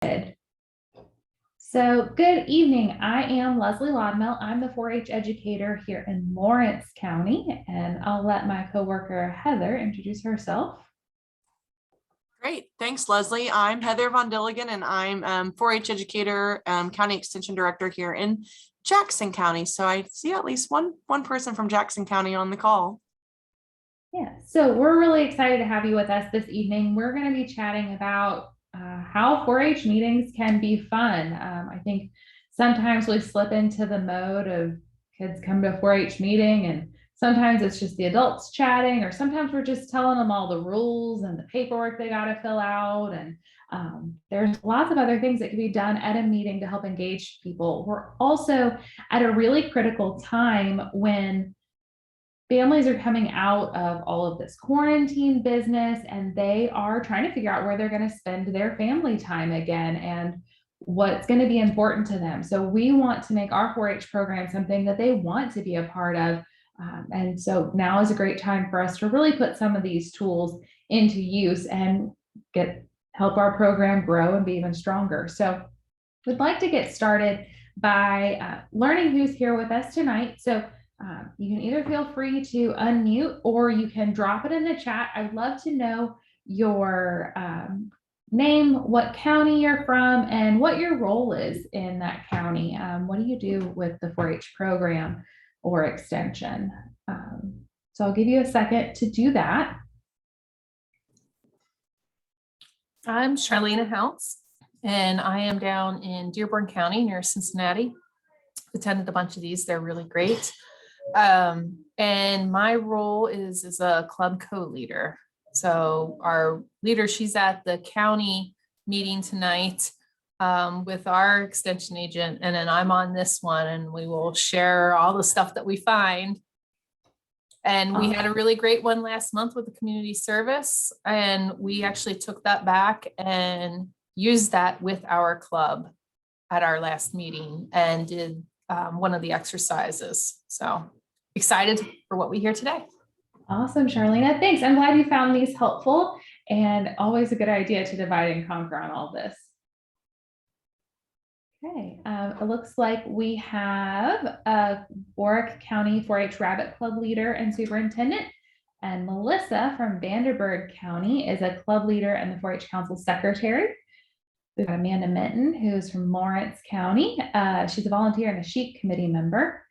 started. So good evening. I am Leslie Lodmell. I'm the 4-H educator here in Lawrence County, and I'll let my coworker Heather introduce herself. Great. Thanks, Leslie. I'm Heather Von Dilligan, and I'm 4-H educator, county extension director here in Jackson County. So I see at least one person from Jackson County on the call. Yeah, so we're really excited to have you with us this evening. We're going to be chatting about how 4-H meetings can be fun. I think sometimes we slip into the mode of kids come to a 4-H meeting and sometimes it's just the adults chatting, or sometimes we're just telling them all the rules and the paperwork they got to fill out. And there's lots of other things that can be done at a meeting to help engage people. We're also at a really critical time when families are coming out of all of this quarantine business and they are trying to figure out where they're going to spend their family time again and what's going to be important to them. So we want to make our 4-H program something that they want to be a part of. And so now is a great time for us to really put some of these tools into use and help our program grow and be even stronger. So we'd like to get started by learning who's here with us tonight. So you can either feel free to unmute or you can drop it in the chat. I'd love to know your name, what county you're from, and what your role is in that county. What do you do with the 4-H program or extension? So I'll give you a second to do that. I'm Charlena Hounts, and I am down in Dearborn County near Cincinnati. Attended a bunch of these. They're really great. And my role is as a club co-leader. So our leader, she's at the county meeting tonight with our extension agent, and then I'm on this one, and we will share all the stuff that we find. And we had a really great one last month with the community service, and we actually took that back and used that with our club at our last meeting and did one of the exercises. So excited for what we hear today. Awesome, Charlena. Thanks. I'm glad you found these helpful, and always a good idea to divide and conquer on all this. Okay, it looks like we have a Warwick County 4-H Rabbit Club leader and superintendent, and Melissa from Vanderburgh County is a club leader and the 4-H Council secretary. We've got Amanda Minton, who's from Lawrence County. She's a volunteer and a sheep committee member.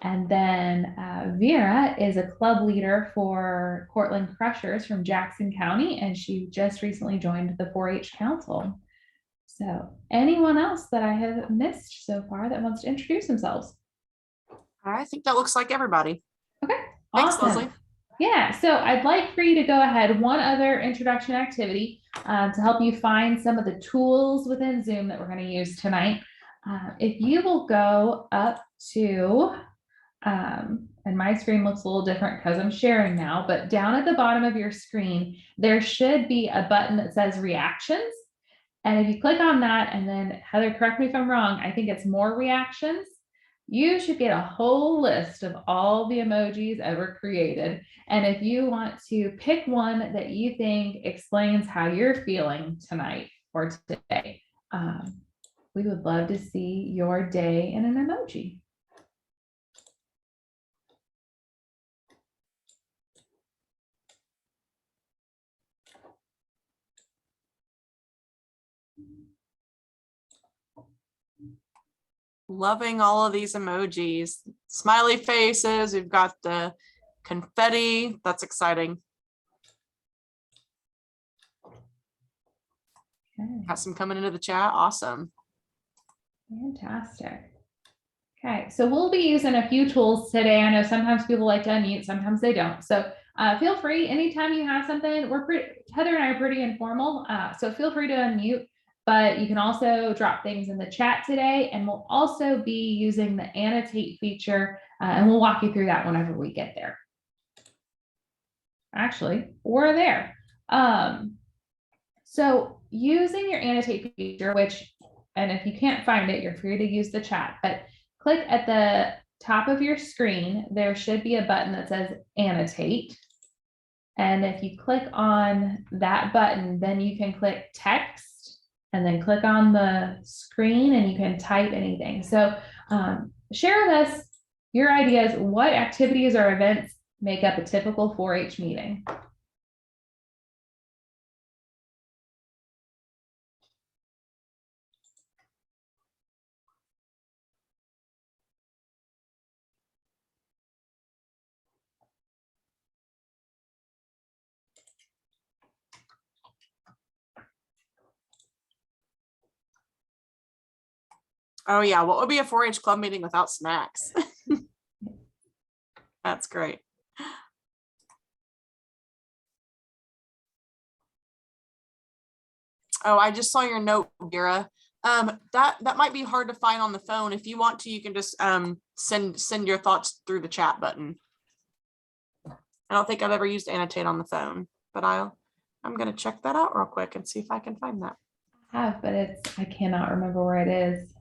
And then Vera is a club leader for Cortland Crushers from Jackson County, and she just recently joined the 4-H Council. So anyone else that I have missed so far that wants to introduce themselves? I think that looks like everybody. Okay, thanks, awesome. Leslie. Yeah, so I'd like for you to go ahead. One other introduction activity to help you find some of the tools within Zoom that we're going to use tonight. If you will go up to, and my screen looks a little different because I'm sharing now, but down at the bottom of your screen, there should be a button that says reactions. And if you click on that, and then Heather, correct me if I'm wrong, I think it's more reactions. You should get a whole list of all the emojis ever created. And if you want to pick one that you think explains how you're feeling tonight or today, we would love to see your day in an emoji. Loving all of these emojis, smiley faces. We've got the confetti. That's exciting. Okay. Got some coming into the chat. Awesome. Fantastic. Okay, so we'll be using a few tools today. I know sometimes people like to unmute, sometimes they don't. So feel free anytime you have something. Heather and I are pretty informal, so feel free to unmute. But you can also drop things in the chat today, and we'll also be using the annotate feature, and we'll walk you through that whenever we get there. Actually, we're there. So using your annotate feature, and if you can't find it, you're free to use the chat, but click at the top of your screen. There should be a button that says annotate. And if you click on that button, then you can click text and then click on the screen and you can type anything. So share with us your ideas. What activities or events make up a typical 4-H meeting? Oh yeah, what would be a 4-H club meeting without snacks? That's great. Oh, I just saw your note, Vera. That might be hard to find on the phone. If you want to, you can just send your thoughts through the chat button. I don't think I've ever used Annotate on the phone, but I'm gonna check that out real quick and see if I can find that. I have, but I cannot remember where it is.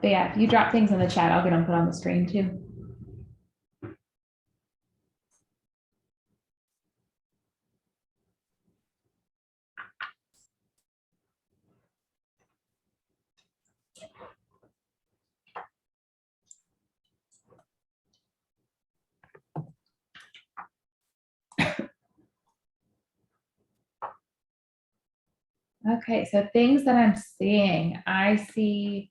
But yeah, if you drop things in the chat, I'll get them put on the screen too. Okay, so things that I'm seeing, I see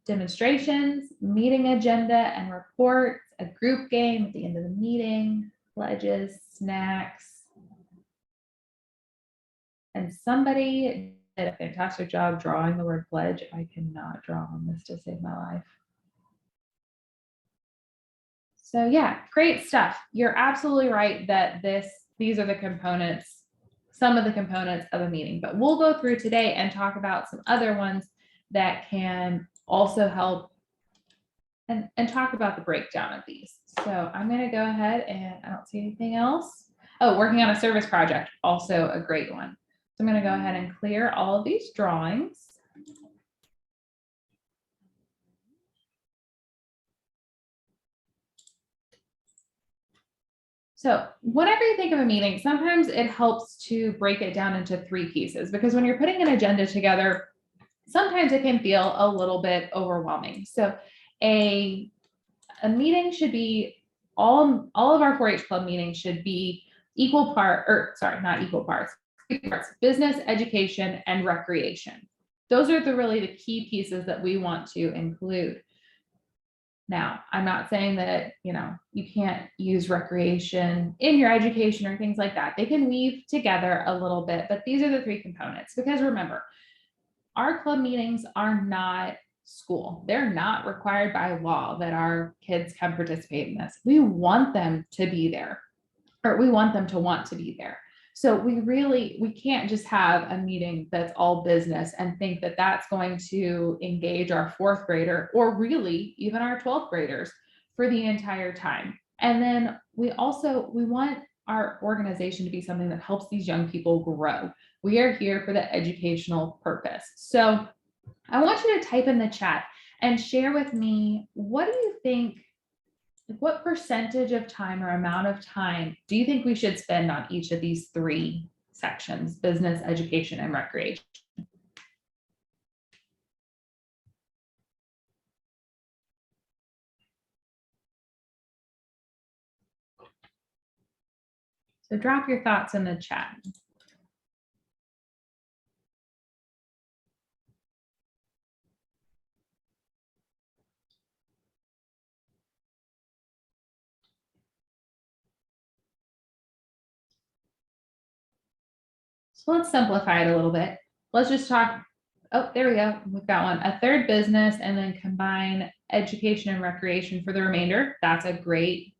demonstrations, meeting agenda and reports, a group game at the end of the meeting, pledges, snacks. And somebody did a fantastic job drawing the word pledge. I cannot draw on this to save my life. So yeah, great stuff. You're absolutely right that these are the components, some of the components of a meeting, but we'll go through today and talk about some other ones that can also help and talk about the breakdown of these. So I'm going to go ahead and I don't see anything else. Oh, working on a service project, also a great one. So I'm going to go ahead and clear all of these drawings. So whenever you think of a meeting, sometimes it helps to break it down into 3 pieces, because when you're putting an agenda together, sometimes it can feel a little bit overwhelming. So a meeting should be, all of our 4-H club meetings should be equal part, or sorry, not equal parts, business, education, and recreation. Those are really the key pieces that we want to include. Now, I'm not saying that, you can't use recreation in your education or things like that. They can weave together a little bit, but these are the 3 components. Because remember, our club meetings are not school. They're not required by law that our kids can participate in this. We want them to be there, or we want them to want to be there. So we can't just have a meeting that's all business and think that that's going to engage our 4th grader, or really even our 12th graders, for the entire time. And then we want our organization to be something that helps these young people grow. We are here for the educational purpose. So I want you to type in the chat and share with me, what do you think, what percentage of time or amount of time do you think we should spend on each of these 3 sections: business, education, and recreation? So drop your thoughts in the chat. So let's simplify it a little bit. Let's just talk. Oh, there we go. We've got one. A third business, and then combine education and recreation for the remainder. That's a great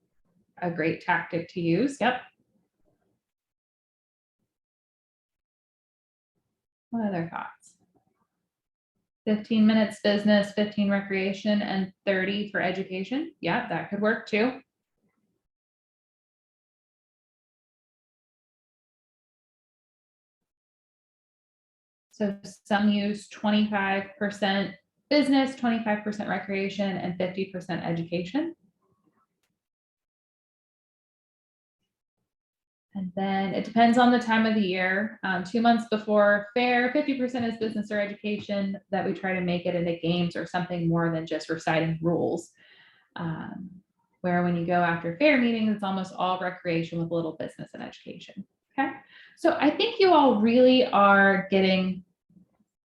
tactic to use. Yep. What other thoughts? 15 minutes business, 15 recreation, and 30 for education. Yeah, that could work too. So some use 25% business, 25% recreation, and 50% education. And then it depends on the time of the year. 2 months before fair, 50% is business or education, that we try to make it into games or something more than just reciting rules. Where when you go after fair meetings, it's almost all recreation with a little business and education. Okay. So I think you all really are getting,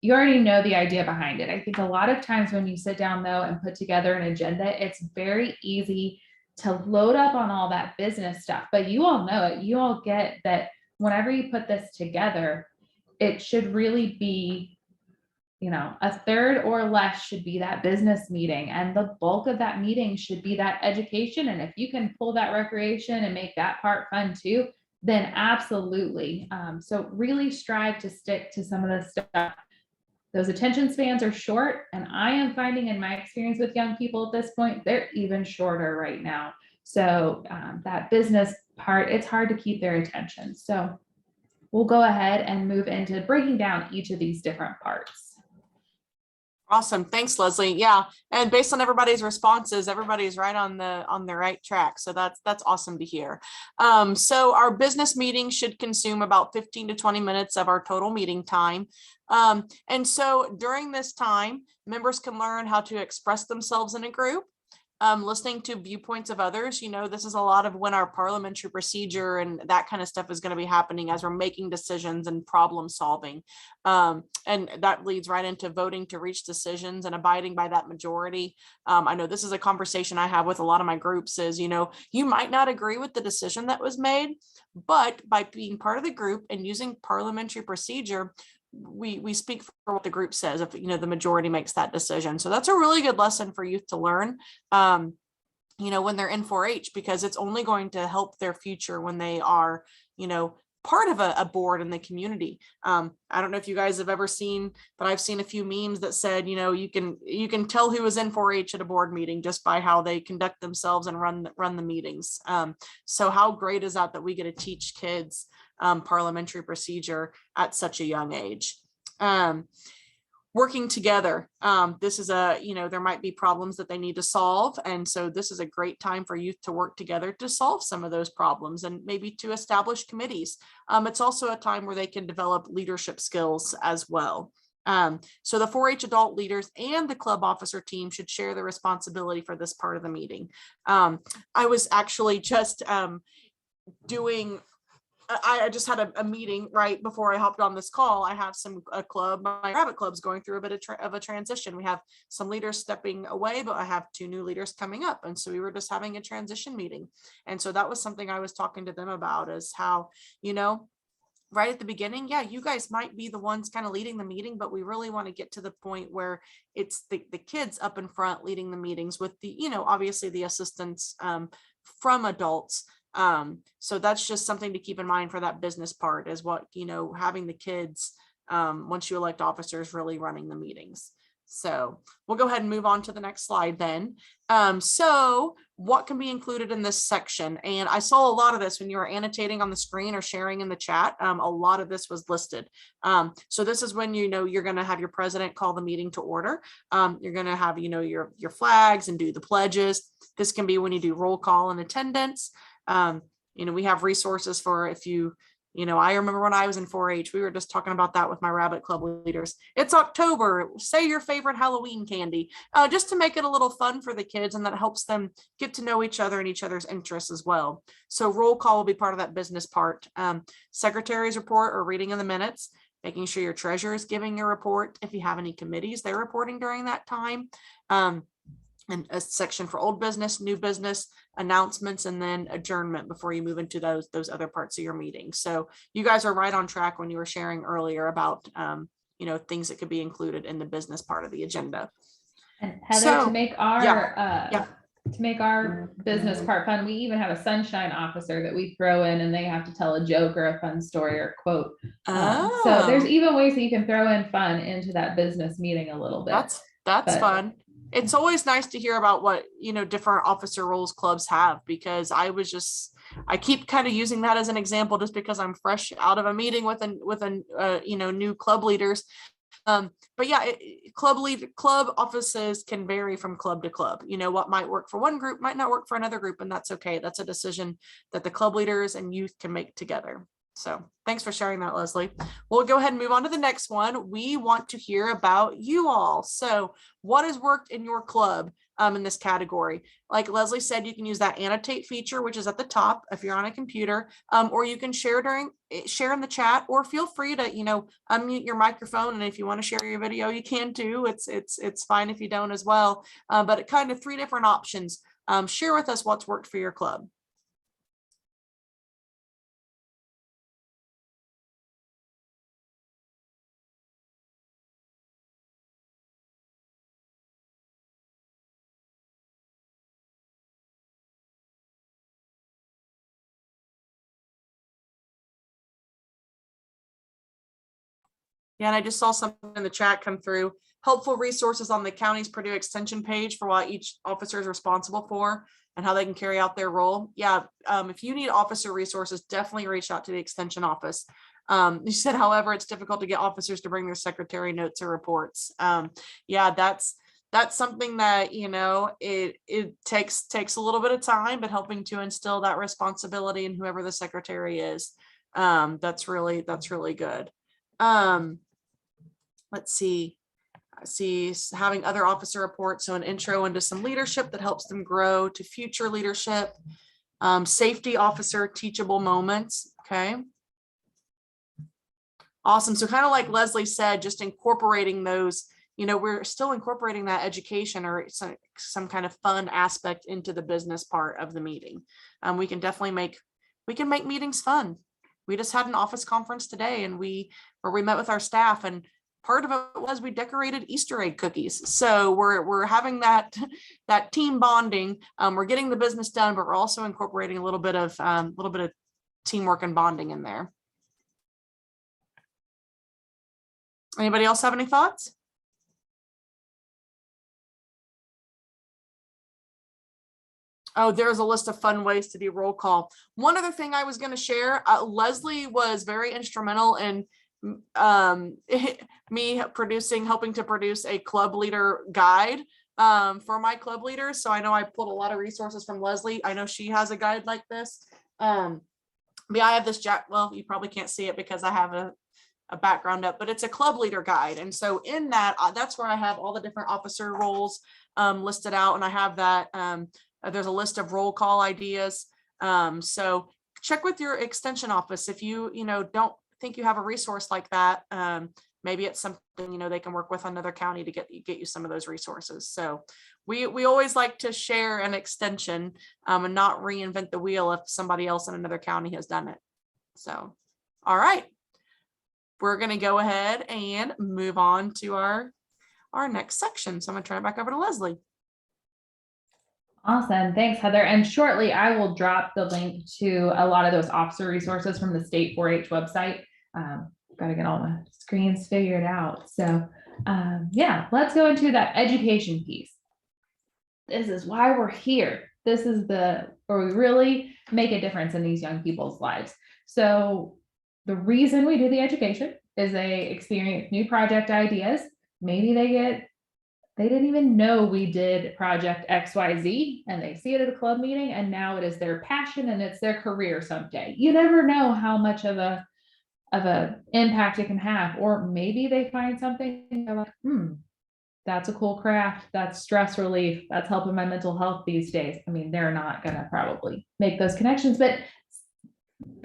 you already know the idea behind it. I think a lot of times when you sit down though and put together an agenda, it's very easy to load up on all that business stuff, but you all know it. You all get that whenever you put this together, it should really be, you know, a third or less should be that business meeting, and the bulk of that meeting should be that education. And if you can pull that recreation and make that part fun too, then absolutely. So really strive to stick to some of the stuff. Those attention spans are short, and I am finding in my experience with young people at this point, they're even shorter right now. So that business part, it's hard to keep their attention. So we'll go ahead and move into breaking down each of these different parts. Awesome. Thanks, Leslie. Yeah. And based on everybody's responses, everybody's right on the right track. So that's awesome to hear. So our business meeting should consume about 15 to 20 minutes of our total meeting time. And so during this time, members can learn how to express themselves in a group. Listening to viewpoints of others. You know, this is a lot of when our parliamentary procedure and that kind of stuff is going to be happening as we're making decisions and problem solving. And that leads right into voting to reach decisions and abiding by that majority. I know this is a conversation I have with a lot of my groups is, you know, you might not agree with the decision that was made, but by being part of the group and using parliamentary procedure, we speak for what the group says if, you know, the majority makes that decision. So that's a really good lesson for youth to learn, you know, when they're in 4-H, because it's only going to help their future when they are, you know, part of a board in the community. I don't know if you guys have ever seen, but I've seen a few memes that said, you know, you can tell who was in 4-H at a board meeting just by how they conduct themselves and run the meetings. So how great is that we get to teach kids parliamentary procedure at such a young age. Working together. This is there might be problems that they need to solve. And so this is a great time for youth to work together to solve some of those problems and maybe to establish committees. It's also a time where they can develop leadership skills as well. So the 4-H adult leaders and the club officer team should share the responsibility for this part of the meeting. I was actually just I just had a meeting right before I hopped on this call. I have my rabbit club's going through a bit of a transition. We have some leaders stepping away, but I have 2 new leaders coming up. And so we were just having a transition meeting. And so that was something I was talking to them about, is how, you know, right at the beginning, yeah, you guys might be the ones kind of leading the meeting, but we really want to get to the point where it's the kids up in front leading the meetings with the, you know, obviously the assistance from adults. So that's just something to keep in mind for that business part, is what, you know, having the kids, once you elect officers, really running the meetings. So we'll go ahead and move on to the next slide then. So what can be included in this section? And I saw a lot of this when you were annotating on the screen or sharing in the chat. A lot of this was listed. So this is when, you know, you're going to have your president call the meeting to order. You're going to have, you know, your flags and do the pledges. This can be when you do roll call and attendance. You know, we have resources for if you know, I remember when I was in 4-H, we were just talking about that with my rabbit club leaders. It's October, say your favorite Halloween candy, just to make it a little fun for the kids, and that helps them get to know each other and each other's interests as well. So roll call will be part of that business part. Secretary's report or reading in the minutes, making sure your treasurer is giving your report. If you have any committees, they're reporting during that time. And a section for old business, new business, announcements, and then adjournment before you move into those other parts of your meeting. So you guys are right on track when you were sharing earlier about you know, things that could be included in the business part of the agenda. And Heather, to make our to make our Mm-hmm. business part fun, we even have a sunshine officer that we throw in, and they have to tell a joke or a fun story or quote. So there's even ways that you can throw in fun into that business meeting a little bit. That's fun. It's always nice to hear about what, you know, different officer roles clubs have, because I keep kind of using that as an example just because I'm fresh out of a meeting with you know, new club leaders. But yeah, club offices can vary from club to club. You know, what might work for one group might not work for another group, and that's okay. That's a decision that the club leaders and youth can make together. So thanks for sharing that, Leslie. We'll go ahead and move on to the next one. We want to hear about you all. So what has worked in your club in this category? Like Leslie said, you can use that annotate feature, which is at the top if you're on a computer, or you can share in the chat, or feel free to, you know, unmute your microphone. And if you want to share your video, you can too. It's fine if you don't as well. But it kind of 3 different options. Share with us what's worked for your club. Yeah, and I just saw something in the chat come through. Helpful resources on the county's Purdue Extension page for what each officer is responsible for and how they can carry out their role. Yeah, if you need officer resources, definitely reach out to the Extension office. You said, however, it's difficult to get officers to bring their secretary notes or reports. Yeah, that's something that, you know, it takes a little bit of time, but helping to instill that responsibility in whoever the secretary is. That's really good. Let's see. I see having other officer reports, so an intro into some leadership that helps them grow to future leadership. Safety officer teachable moments. Okay. Awesome. So kind of like Leslie said, just incorporating those, you know, we're still incorporating that education or some kind of fun aspect into the business part of the meeting. We can definitely make meetings fun. We just had an office conference today and where we met with our staff, and part of it was we decorated Easter egg cookies. So we're having that team bonding. We're getting the business done, but we're also incorporating a little bit of teamwork and bonding in there. Anybody else have any thoughts? Oh, there's a list of fun ways to do roll call. One other thing I was going to share, Leslie was very instrumental in me helping to produce a club leader guide for my club leaders. So I know I pulled a lot of resources from Leslie. I know she has a guide like this. But I have this well, you probably can't see it because I have a background up, but it's a club leader guide. And so in that, that's where I have all the different officer roles listed out. And I have that, there's a list of roll call ideas. So check with your extension office. If you don't think you have a resource like that, maybe it's something, they can work with another county to get you some of those resources. So we always like to share an extension and not reinvent the wheel if somebody else in another county has done it. So, all right. We're going to go ahead and move on to our next section. So I'm going to turn it back over to Leslie. Awesome. Thanks, Heather. And shortly, I will drop the link to a lot of those officer resources from the state 4-H website. Got to get all my screens figured out. So yeah, let's go into that education piece. This is why we're here. This is where we really make a difference in these young people's lives. So the reason we do the education is they experience new project ideas. Maybe they didn't even know we did project XYZ and they see it at a club meeting and now it is their passion and it's their career someday. You never know how much of a impact it can have. Or maybe they find something and they're like, that's a cool craft. That's stress relief. That's helping my mental health these days. I mean, they're not going to probably make those connections, but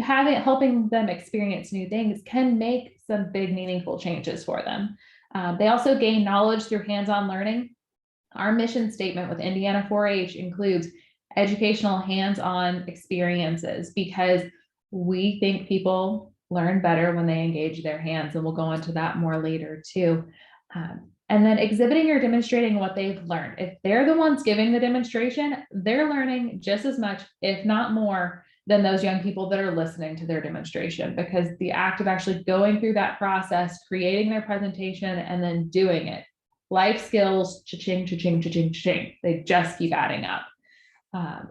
helping them experience new things can make some big meaningful changes for them. They also gain knowledge through hands-on learning. Our mission statement with Indiana 4-H includes educational hands-on experiences because we think people learn better when they engage their hands, and we'll go into that more later too. And then exhibiting or demonstrating what they've learned. If they're the ones giving the demonstration, they're learning just as much, if not more, than those young people that are listening to their demonstration, because the act of actually going through that process, creating their presentation, and then doing it, life skills, cha-ching, cha-ching, cha-ching, cha-ching, they just keep adding up.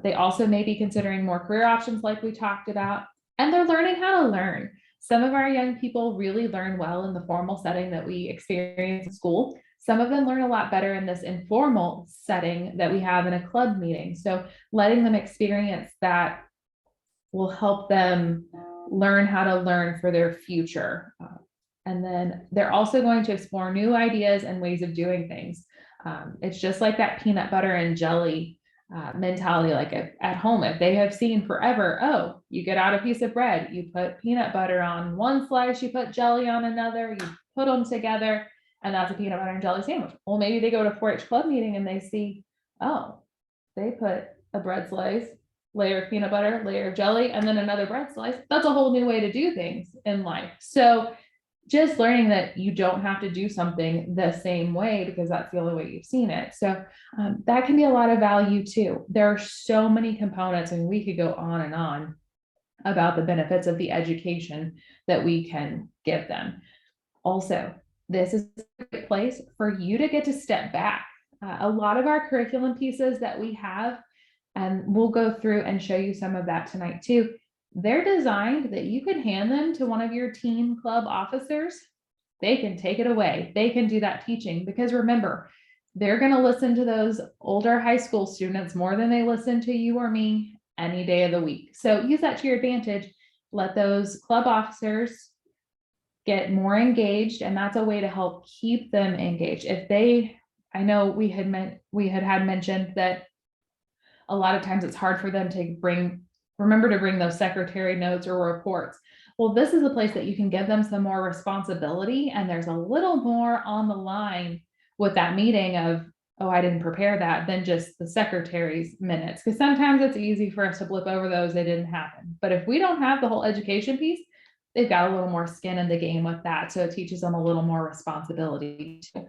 They also may be considering more career options like we talked about, and they're learning how to learn. Some of our young people really learn well in the formal setting that we experience in school. Some of them learn a lot better in this informal setting that we have in a club meeting. So letting them experience that will help them learn how to learn for their future. And then they're also going to explore new ideas and ways of doing things. It's just like that peanut butter and jelly mentality, like at home, if they have seen forever, oh, you get out a piece of bread, you put peanut butter on one slice, you put jelly on another, you put them together, and that's a peanut butter and jelly sandwich. Well, maybe they go to 4-H club meeting and they see, oh, they put a bread slice, layer of peanut butter, layer of jelly, and then another bread slice. That's a whole new way to do things in life. So just learning that you don't have to do something the same way because that's the only way you've seen it. So that can be a lot of value too. There are so many components, and we could go on and on about the benefits of the education that we can give them. Also, this is a great place for you to get to step back. A lot of our curriculum pieces that we have, and we'll go through and show you some of that tonight too, they're designed that you can hand them to one of your teen club officers. They can take it away. They can do that teaching, because remember, they're going to listen to those older high school students more than they listen to you or me any day of the week. So use that to your advantage. Let those club officers get more engaged, and that's a way to help keep them engaged. If they, I know we had mentioned that a lot of times it's hard for them to remember to bring those secretary notes or reports. Well, this is a place that you can give them some more responsibility, and there's a little more on the line with that meeting of, oh, I didn't prepare that, than just the secretary's minutes. Because sometimes it's easy for us to blip over those, they didn't happen. But if we don't have the whole education piece, they've got a little more skin in the game with that. So it teaches them a little more responsibility too.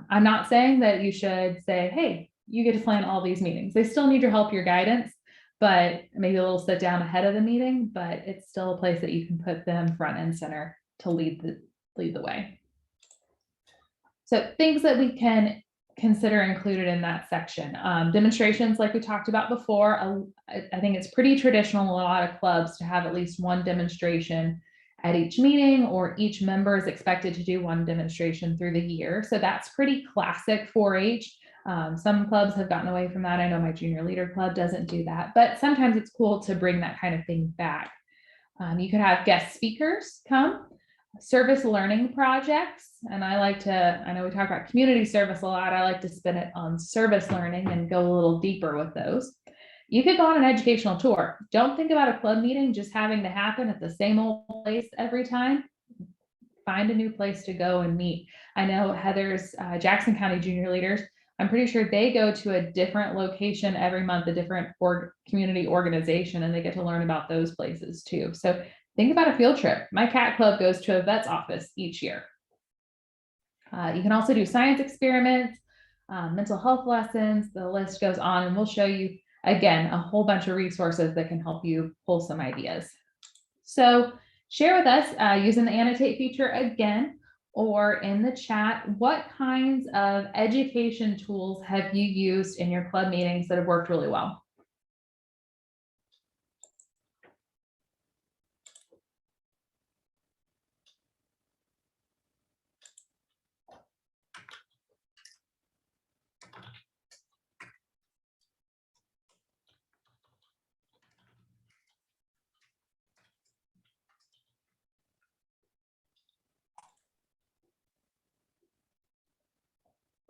I'm not saying that you should say, hey, you get to plan all these meetings. They still need your help, your guidance, but maybe a little sit down ahead of the meeting, but it's still a place that you can put them front and center to lead the way. So things that we can consider included in that section. Demonstrations, like we talked about before, I think it's pretty traditional in a lot of clubs to have at least one demonstration at each meeting, or each member is expected to do one demonstration through the year. So that's pretty classic 4-H. Some clubs have gotten away from that. I know my junior leader club doesn't do that, but sometimes it's cool to bring that kind of thing back. You could have guest speakers come, service learning projects. And I know we talk about community service a lot. I like to spin it on service learning and go a little deeper with those. You could go on an educational tour. Don't think about a club meeting just having to happen at the same old place every time. Find a new place to go and meet. I know Heather's Jackson County junior leaders, I'm pretty sure they go to a different location every month, a different community organization, and they get to learn about those places too. So think about a field trip. My cat club goes to a vet's office each year. You can also do science experiments, mental health lessons, the list goes on, and we'll show you again a whole bunch of resources that can help you pull some ideas. So share with us using the annotate feature again, or in the chat, what kinds of education tools have you used in your club meetings that have worked really well?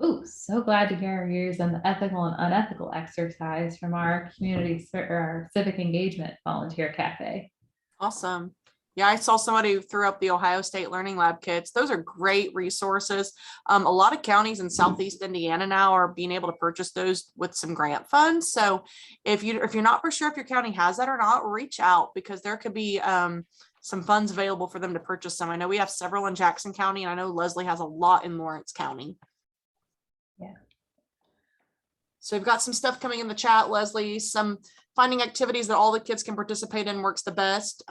Ooh, so glad to hear you're using the ethical and unethical exercise from our community or our civic engagement volunteer cafe. Awesome. Yeah, I saw somebody who threw up the Ohio State Learning Lab kits. Those are great resources. A lot of counties in Southeast Indiana now are being able to purchase those with some grant funds. So if you're not for sure if your county has that or not, reach out, because there could be some funds available for them to purchase some. I know we have several in Jackson County, and I know Leslie has a lot in Lawrence County. Yeah. So we've got some stuff coming in the chat, Leslie, some finding activities that all the kids can participate in works the best.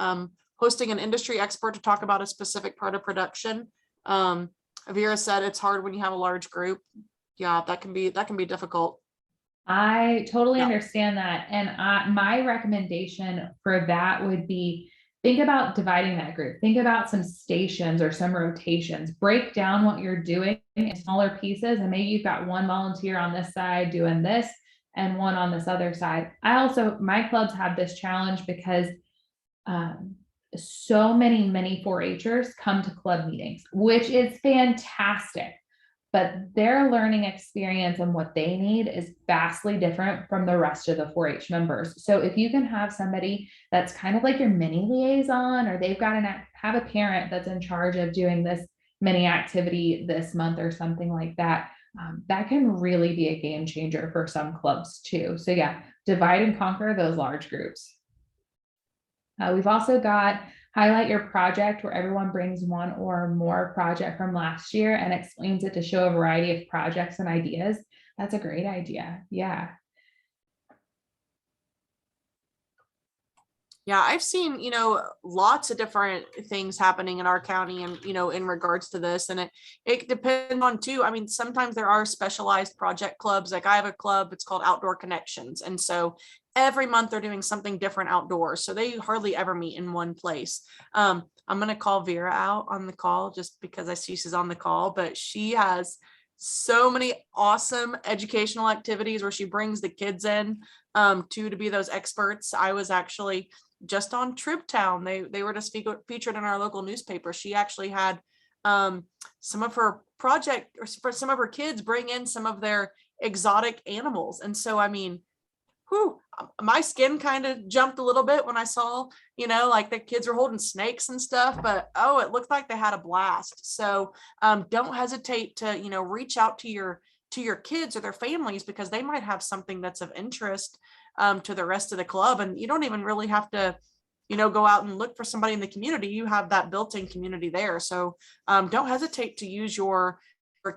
Hosting an industry expert to talk about a specific part of production. Vera said it's hard when you have a large group. Yeah, that can be difficult. I totally understand that. And my recommendation for that would be think about dividing that group. Think about some stations or some rotations. Break down what you're doing in smaller pieces, and maybe you've got one volunteer on this side doing this and one on this other side. My clubs have this challenge because so many 4-Hers come to club meetings, which is fantastic. But their learning experience and what they need is vastly different from the rest of the 4-H members. So if you can have somebody that's kind of like your mini liaison, or they've got have a parent that's in charge of doing this mini activity this month or something like that, that can really be a game changer for some clubs too. So yeah, divide and conquer those large groups. We've also got highlight your project, where everyone brings one or more project from last year and explains it to show a variety of projects and ideas. That's a great idea. Yeah. Yeah, I've seen, lots of different things happening in our county and, in regards to this. And it depends on too. I mean, sometimes there are specialized project clubs. Like I have a club, it's called Outdoor Connections. And so every month they're doing something different outdoors. So they hardly ever meet in one place. I'm going to call Vera out on the call just because I see she's on the call, but she has so many awesome educational activities where she brings the kids in to be those experts. I was actually just on Trip Town. They were just featured in our local newspaper. She actually had some of her project, or for some of her kids, bring in some of their exotic animals. And so, I mean, my skin kind of jumped a little bit when I saw, like the kids were holding snakes and stuff, but it looked like they had a blast. So don't hesitate to, reach out to your kids or their families, because they might have something that's of interest to the rest of the club. And you don't even really have to, go out and look for somebody in the community. You have that built-in community there. So don't hesitate to use your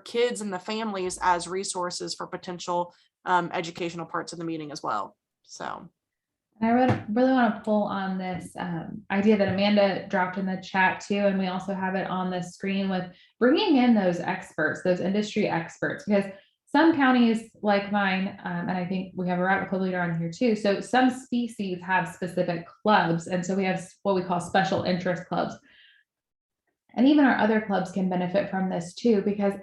kids and the families as resources for potential educational parts of the meeting as well. So I really want to pull on this idea that Amanda dropped in the chat too. And we also have it on the screen with bringing in those experts, those industry experts, because some counties like mine, and I think we have a rabbit club leader on here too. So some species have specific clubs. And so we have what we call special interest clubs. And even our other clubs can benefit from this too, because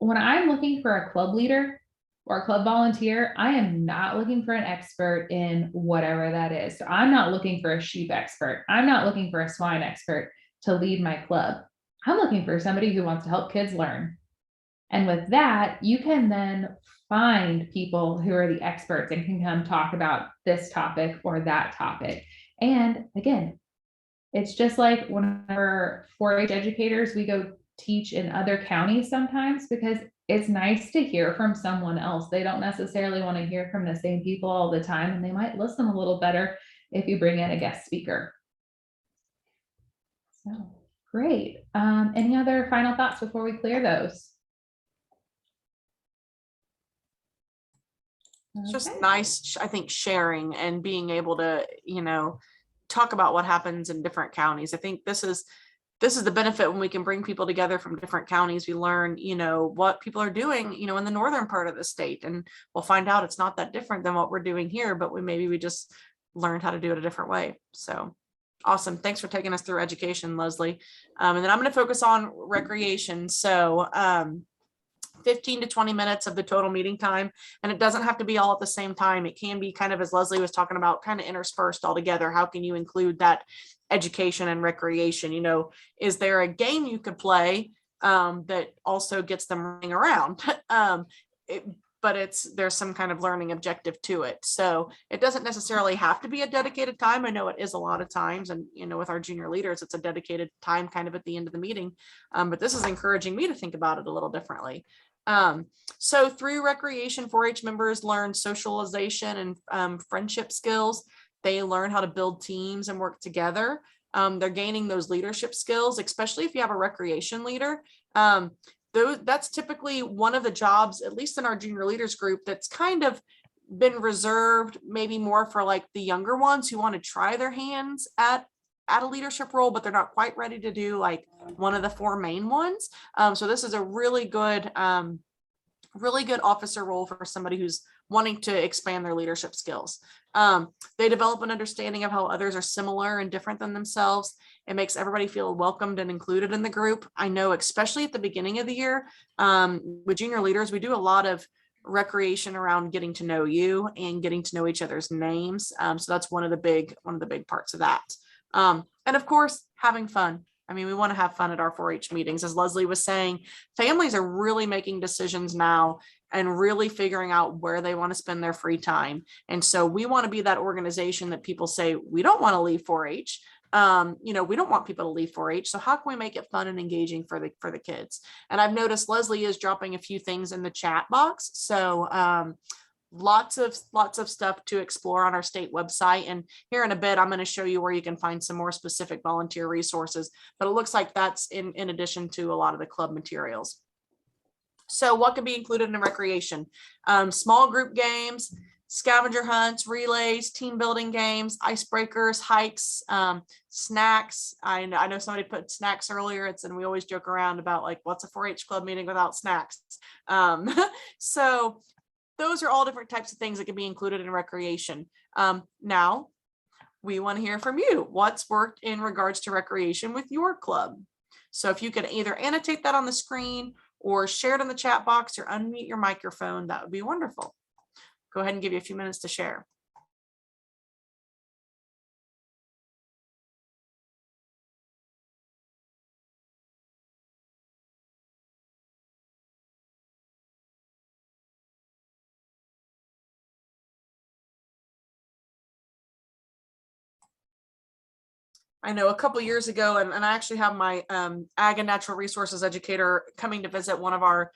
when I'm looking for a club leader or a club volunteer, I am not looking for an expert in whatever that is. So I'm not looking for a sheep expert. I'm not looking for a swine expert to lead my club. I'm looking for somebody who wants to help kids learn. And with that, you can then find people who are the experts and can come talk about this topic or that topic. And again, it's just like whenever 4-H educators, we go teach in other counties sometimes, because it's nice to hear from someone else. They don't necessarily want to hear from the same people all the time, and they might listen a little better if you bring in a guest speaker. So great. Any other final thoughts before we clear those? It's just nice, I think, sharing and being able to, talk about what happens in different counties. I think this is the benefit when we can bring people together from different counties. We learn, what people are doing, in the northern part of the state, and we'll find out it's not that different than what we're doing here, but we just learned how to do it a different way. So awesome. Thanks for taking us through education, Leslie. And then I'm going to focus on recreation. So 15 to 20 minutes of the total meeting time. And it doesn't have to be all at the same time. It can be kind of, as Leslie was talking about, kind of interspersed all together. How can you include that education and recreation? Is there a game you could play that also gets them running around? But there's some kind of learning objective to it. So it doesn't necessarily have to be a dedicated time. I know it is a lot of times. And, with our junior leaders, it's a dedicated time kind of at the end of the meeting. But this is encouraging me to think about it a little differently. So through recreation, 4-H members learn socialization and friendship skills. They learn how to build teams and work together. They're gaining those leadership skills, especially if you have a recreation leader. That's typically one of the jobs, at least in our junior leaders group, that's kind of been reserved maybe more for like the younger ones who want to try their hands at a leadership role, but they're not quite ready to do like one of the 4 main ones. So this is a really good officer role for somebody who's wanting to expand their leadership skills. They develop an understanding of how others are similar and different than themselves. It makes everybody feel welcomed and included in the group. I know, especially at the beginning of the year, with junior leaders, we do a lot of recreation around getting to know you and getting to know each other's names. So that's one of the big parts of that. And of course, having fun. I mean, we want to have fun at our 4-H meetings. As Leslie was saying, families are really making decisions now and really figuring out where they want to spend their free time. And so we want to be that organization that people say, we don't want to leave 4-H. We don't want people to leave 4-H. So how can we make it fun and engaging for the kids? And I've noticed Leslie is dropping a few things in the chat box. So lots of stuff to explore on our state website. And here in a bit, I'm going to show you where you can find some more specific volunteer resources, but it looks like that's in addition to a lot of the club materials. So what can be included in recreation? Small group games, scavenger hunts, relays, team building games, icebreakers, hikes, snacks. I know somebody put snacks earlier. And we always joke around about like, what's a 4-H club meeting without snacks? So those are all different types of things that can be included in recreation. Now, we want to hear from you. What's worked in regards to recreation with your club? So if you could either annotate that on the screen or share it in the chat box or unmute your microphone, that would be wonderful. Go ahead and give you a few minutes to share. I know a couple years ago, and I actually have my ag and natural resources educator coming to visit one of our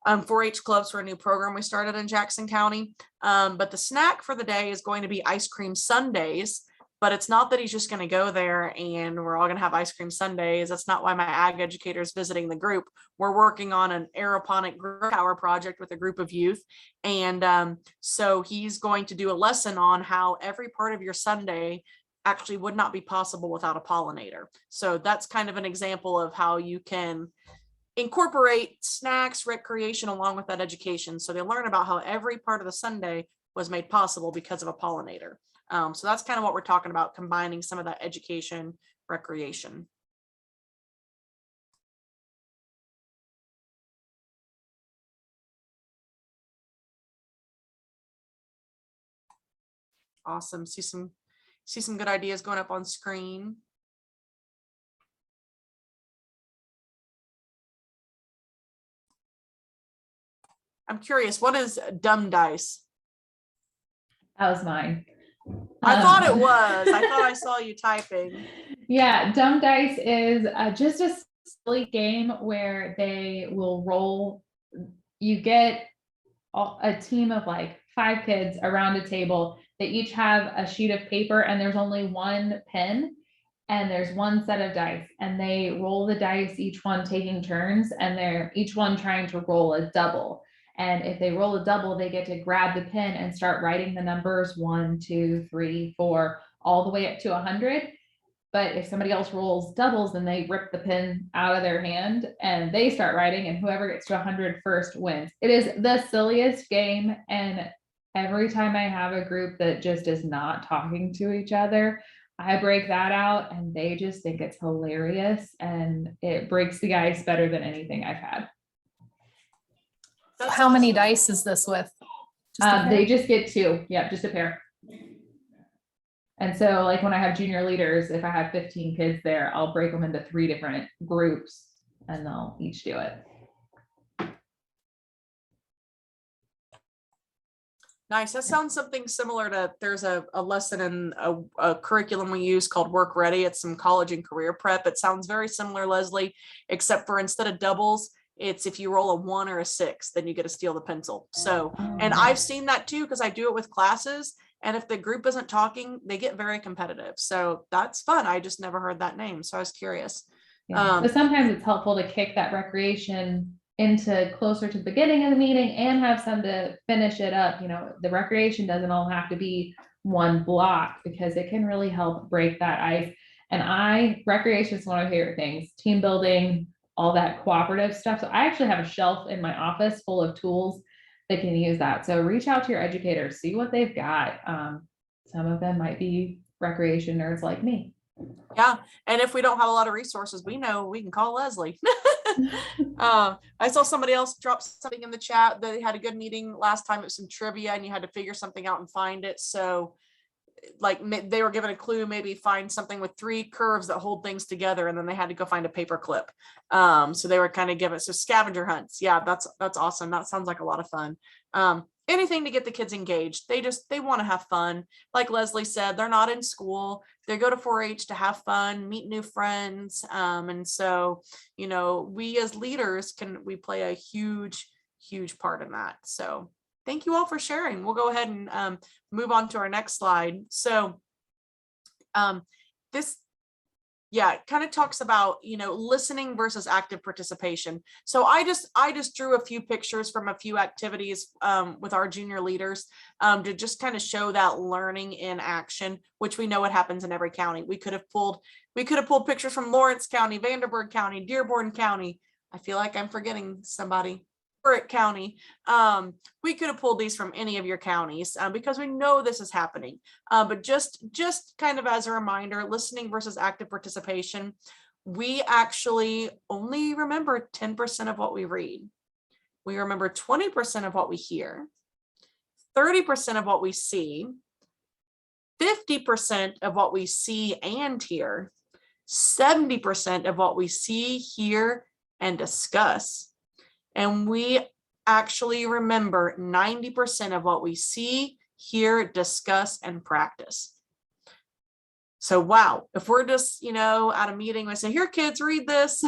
4-H clubs for a new program we started in Jackson County. But the snack for the day is going to be ice cream sundaes. But it's not that he's just going to go there and we're all going to have ice cream sundaes. That's not why my ag educator is visiting the group. We're working on an aeroponic grow tower project with a group of youth. And so he's going to do a lesson on how every part of your sundae actually would not be possible without a pollinator. So that's kind of an example of how you can incorporate snacks, recreation along with that education. So they learn about how every part of the sundae was made possible because of a pollinator. So that's kind of what we're talking about, combining some of that education, recreation. Awesome. See some good ideas going up on screen. I'm curious, what is dumb dice? That was mine. I thought it was. I thought I saw you typing. Yeah, dumb dice is just a silly game where they will roll. You get a team of like 5 kids around a table. They each have a sheet of paper and there's only one pen and there's one set of dice and they roll the dice, each one taking turns, and they're each one trying to roll a double. And if they roll a double, they get to grab the pen and start writing the numbers 1, 2, 3, 4, all the way up to 100. But if somebody else rolls doubles, then they rip the pen out of their hand and they start writing, and whoever gets to 100 first wins. It is the silliest game. And every time I have a group that just is not talking to each other, I break that out and they just think it's hilarious and it breaks the ice better than anything I've had. That's How many awesome. dice is this with? Just a pair? They just get 2. Yep, just a pair. And so like when I have junior leaders, if I have 15 kids there, I'll break them into 3 different groups and they'll each do it. Nice. That sounds something similar to, there's a lesson in a curriculum we use called Work Ready. It's some college and career prep. It sounds very similar, Leslie, except for instead of doubles, it's if you roll a 1 or a 6, then you get to steal the pencil. So, and I've seen that too, because I do it with classes. And if the group isn't talking, they get very competitive. So that's fun. I just never heard that name. So I was curious. Yeah. So sometimes it's helpful to kick that recreation into closer to the beginning of the meeting and have some to finish it up. You know, the recreation doesn't all have to be one block because it can really help break that ice. And recreation is one of my favorite things, team building, all that cooperative stuff. So I actually have a shelf in my office full of tools that can use that. So reach out to your educators, see what they've got. Some of them might be recreation nerds like me. Yeah. And if we don't have a lot of resources, we know we can call Leslie. I saw somebody else drop something in the chat. They had a good meeting last time. It was some trivia and you had to figure something out and find it. So like they were given a clue, maybe find something with 3 curves that hold things together, and then they had to go find a paper clip. So they were kind of given, so scavenger hunts. Yeah, that's awesome. That sounds like a lot of fun. Anything to get the kids engaged. They want to have fun. Like Leslie said, they're not in school. They go to 4-H to have fun, meet new friends. And so, you know, we as leaders we play a huge part in that. So thank you all for sharing. We'll go ahead and move on to our next slide. So this, yeah, kind of talks about, you know, listening versus active participation. So I just drew a few pictures from a few activities with our junior leaders to just kind of show that learning in action, which we know what happens in every county. We could have pulled pictures from Lawrence County, Vanderburgh County, Dearborn County. I feel like I'm forgetting somebody. County. We could have pulled these from any of your counties because we know this is happening. But just kind of as a reminder, listening versus active participation, we actually only remember 10% of what we read. We remember 20% of what we hear, 30% of what we see, 50% of what we see and hear, 70% of what we see, hear, and discuss. And we actually remember 90% of what we see, hear, discuss, and practice. So, wow, if we're just, you know, at a meeting, we say, here, kids, read this,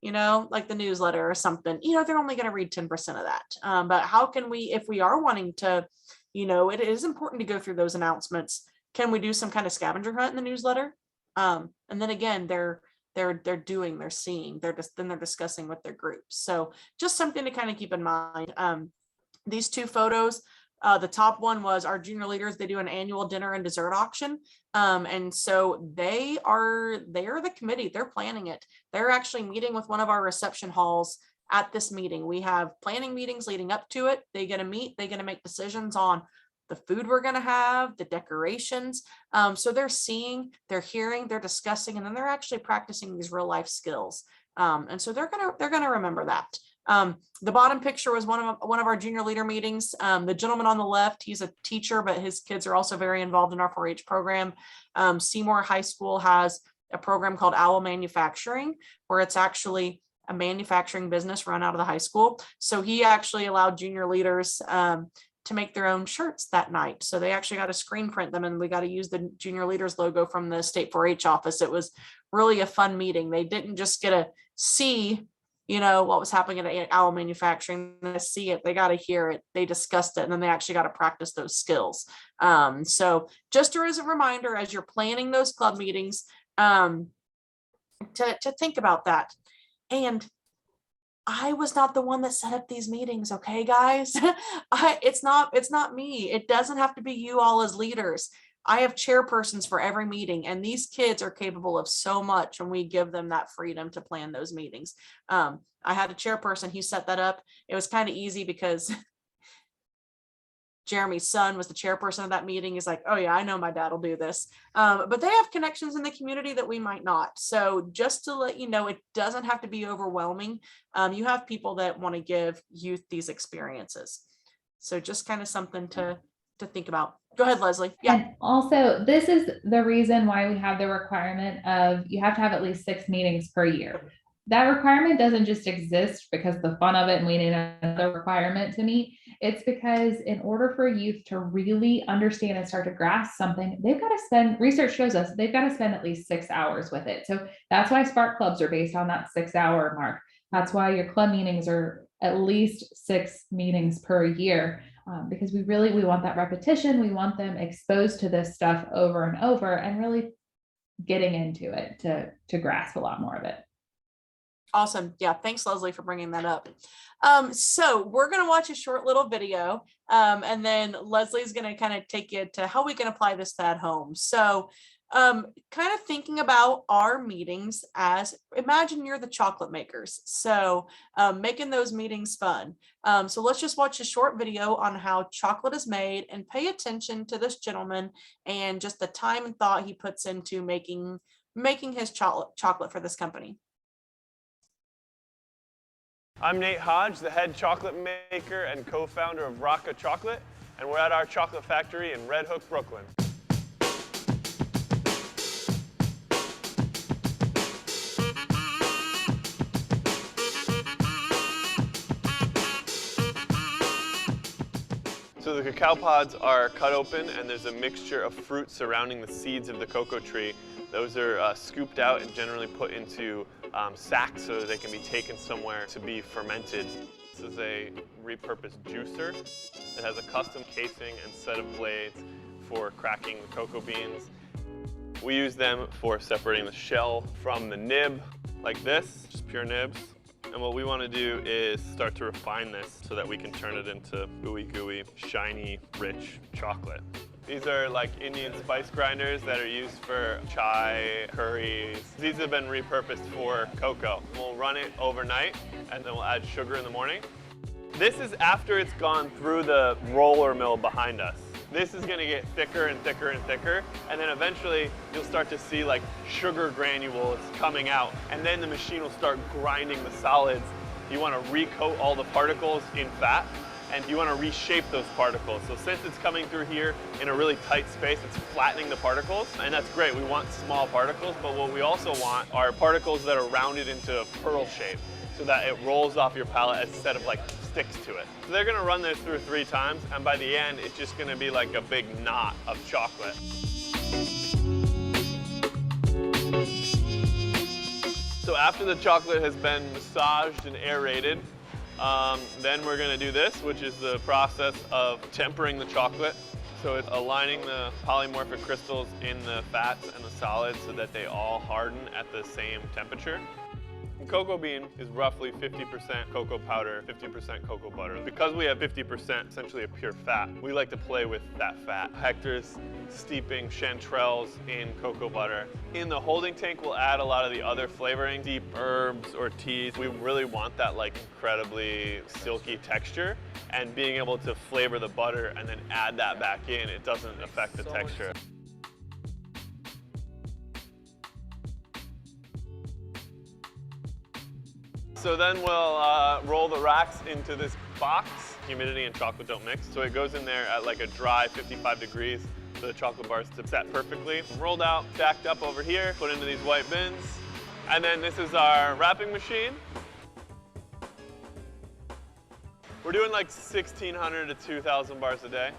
you know, like the newsletter or something, you know, they're only going to read 10% of that. But how can we, if we are wanting to, you know, it is important to go through those announcements. Can we do some kind of scavenger hunt in the newsletter? And then again, they're doing, they're seeing, they're discussing with their groups. So just something to kind of keep in mind. These 2 photos, the top one was our junior leaders. They do an annual dinner and dessert auction. And so they are the committee, they're planning it. They're actually meeting with one of our reception halls at this meeting. We have planning meetings leading up to it. They get to meet, they get to make decisions on the food we're going to have, the decorations. So they're seeing, they're hearing, they're discussing, and then they're actually practicing these real life skills. And so they're gonna remember that. The bottom picture was one of our junior leader meetings. The gentleman on the left, he's a teacher, but his kids are also very involved in our 4-H program. Seymour High School has a program called Owl Manufacturing, where it's actually a manufacturing business run out of the high school. So he actually allowed junior leaders to make their own shirts that night. So they actually got to screen print them, and we got to use the junior leaders logo from the state 4-H office. It was really a fun meeting. They didn't just get to see, you know, what was happening at Owl Manufacturing. They see it, they got to hear it, they discussed it, and then they actually got to practice those skills. So just as a reminder, as you're planning those club meetings, to think about that. And I was not the one that set up these meetings, okay, guys? It's not me. It doesn't have to be you all as leaders. I have chairpersons for every meeting, and these kids are capable of so much when we give them that freedom to plan those meetings. I had a chairperson who set that up. It was kind of easy because Jeremy's son was the chairperson of that meeting. He's like, oh yeah, I know my dad will do this. But they have connections in the community that we might not. So just to let you know, it doesn't have to be overwhelming. You have people that want to give youth these experiences. So just kind of something to think about. Go ahead, Leslie. Yeah. And also, this is the reason why we have the requirement of you have to have at least 6 meetings per year. That requirement doesn't just exist because the fun of it and we need another requirement to meet. It's because in order for youth to really understand and start to grasp something, they've got to spend, research shows us, they've got to spend at least 6 hours with it. So that's why Spark Clubs are based on that 6-hour mark. That's why your club meetings are at least 6 meetings per year. Because we want that repetition. We want them exposed to this stuff over and over and really getting into it to grasp a lot more of it. Awesome. Yeah. Thanks, Leslie, for bringing that up. So we're going to watch a short little video, and then Leslie's going to kind of take you to how we can apply this to at home. So kind of thinking about our meetings as, imagine you're the chocolate makers. So making those meetings fun. So let's just watch a short video on how chocolate is made and pay attention to this gentleman and just the time and thought he puts into making his chocolate for this company. I'm Nate Hodge, the head chocolate maker and co-founder of Rocca Chocolate, and we're at our chocolate factory in Red Hook, Brooklyn. So the cacao pods are cut open and there's a mixture of fruit surrounding the seeds of the cocoa tree. Those are scooped out and generally put into sacks so that they can be taken somewhere to be fermented. This is a repurposed juicer. It has a custom casing and set of blades for cracking the cocoa beans. We use them for separating the shell from the nib, like this, just pure nibs. And what we want to do is start to refine this so that we can turn it into gooey, shiny, rich chocolate. These are like Indian spice grinders that are used for chai, curries. These have been repurposed for cocoa. We'll run it overnight and then we'll add sugar in the morning. This is after it's gone through the roller mill behind us. This is going to get thicker and thicker and thicker, and then eventually you'll start to see like sugar granules coming out, and then the machine will start grinding the solids. You want to recoat all the particles in fat, and you want to reshape those particles. So since it's coming through here in a really tight space, it's flattening the particles, and that's great. We want small particles, but what we also want are particles that are rounded into a pearl shape so that it rolls off your palate instead of like sticks to it. So they're gonna run this through 3 times, and by the end, it's just gonna be like a big knot of chocolate. So after the chocolate has been massaged and aerated, then we're gonna do this, which is the process of tempering the chocolate. So it's aligning the polymorphic crystals in the fats and the solids so that they all harden at the same temperature. Cocoa bean is roughly 50% cocoa powder, 50% cocoa butter. Because we have 50% essentially a pure fat, we like to play with that fat. Hector's steeping chanterelles in cocoa butter. In the holding tank, we'll add a lot of the other flavoring, deep herbs or teas. We really want that like incredibly silky texture, and being able to flavor the butter and then add that back in, it doesn't affect the texture. So then we'll roll the racks into this box. Humidity and chocolate don't mix, so it goes in there at like a dry 55 degrees for the chocolate bars to set perfectly. Rolled out, stacked up over here, put into these white bins. And then this is our wrapping machine. We're doing like 1,600 to 2,000 bars a day.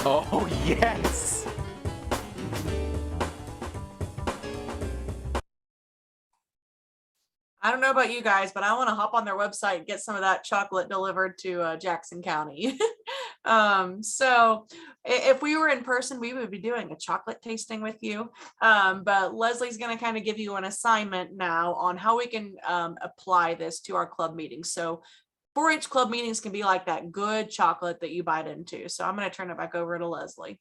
Oh, yes! I don't know about you guys, but I want to hop on their website and get some of that chocolate delivered to Jackson County. So if we were in person, we would be doing a chocolate tasting with you. But Leslie's going to kind of give you an assignment now on how we can apply this to our club meetings. So 4-H club meetings can be like that good chocolate that you bite into. So I'm going to turn it back over to Leslie.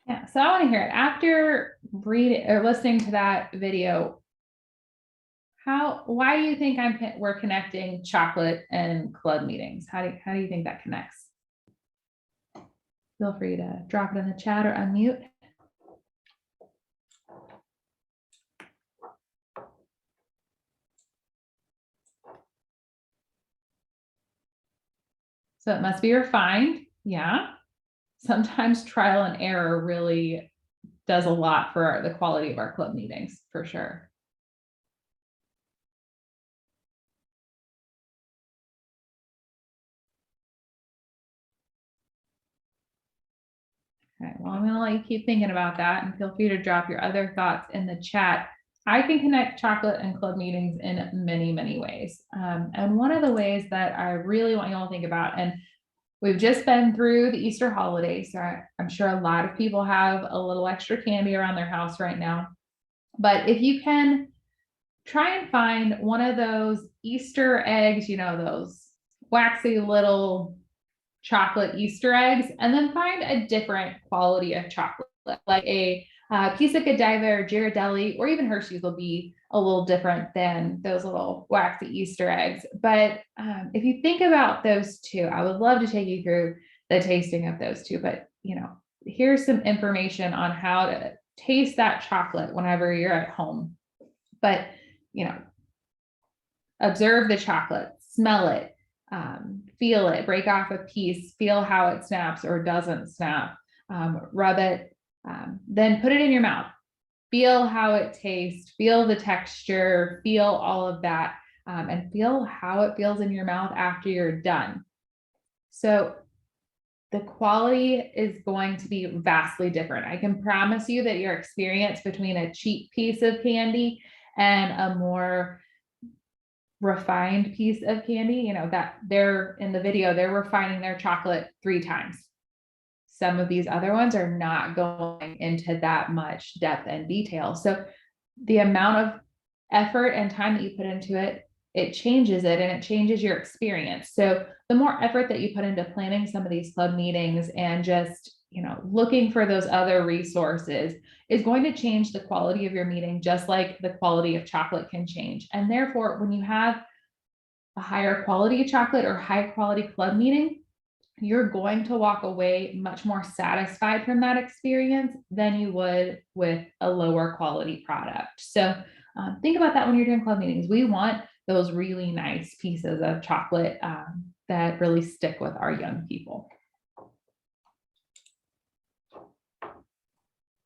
Yeah, so I want to hear it after reading or listening to that video. Why do you think we're connecting chocolate and club meetings? How do you think that connects? Feel free to drop it in the chat or unmute. So it must be refined. Yeah. Sometimes trial and error really does a lot for the quality of our club meetings, for sure. Okay, well, I'm going to let you keep thinking about that, and feel free to drop your other thoughts in the chat. I can connect chocolate and club meetings in many, many ways. And one of the ways that I really want you all to think about, and we've just been through the Easter holiday, so I'm sure a lot of people have a little extra candy around their house right now. But if you can try and find one of those Easter eggs, those waxy little chocolate Easter eggs, and then find a different quality of chocolate, like a piece of Godiva or Ghirardelli, or even Hershey's will be a little different than those little waxy Easter eggs. But if you think about those two, I would love to take you through the tasting of those two. But here's some information on how to taste that chocolate whenever you're at home. But observe the chocolate, smell it, feel it, break off a piece, feel how it snaps or doesn't snap, rub it, then put it in your mouth, feel how it tastes, feel the texture, feel all of that, and feel how it feels in your mouth after you're done. So the quality is going to be vastly different. I can promise you that your experience between a cheap piece of candy and a more refined piece of candy, that they're in the video, they're refining their chocolate 3 times. Some of these other ones are not going into that much depth and detail. So the amount of effort and time that you put into it, it changes it and it changes your experience. So the more effort that you put into planning some of these club meetings and just, looking for those other resources is going to change the quality of your meeting, just like the quality of chocolate can change. And therefore, when you have a higher quality chocolate or high quality club meeting, you're going to walk away much more satisfied from that experience than you would with a lower quality product. So think about that when you're doing club meetings. We want those really nice pieces of chocolate that really stick with our young people.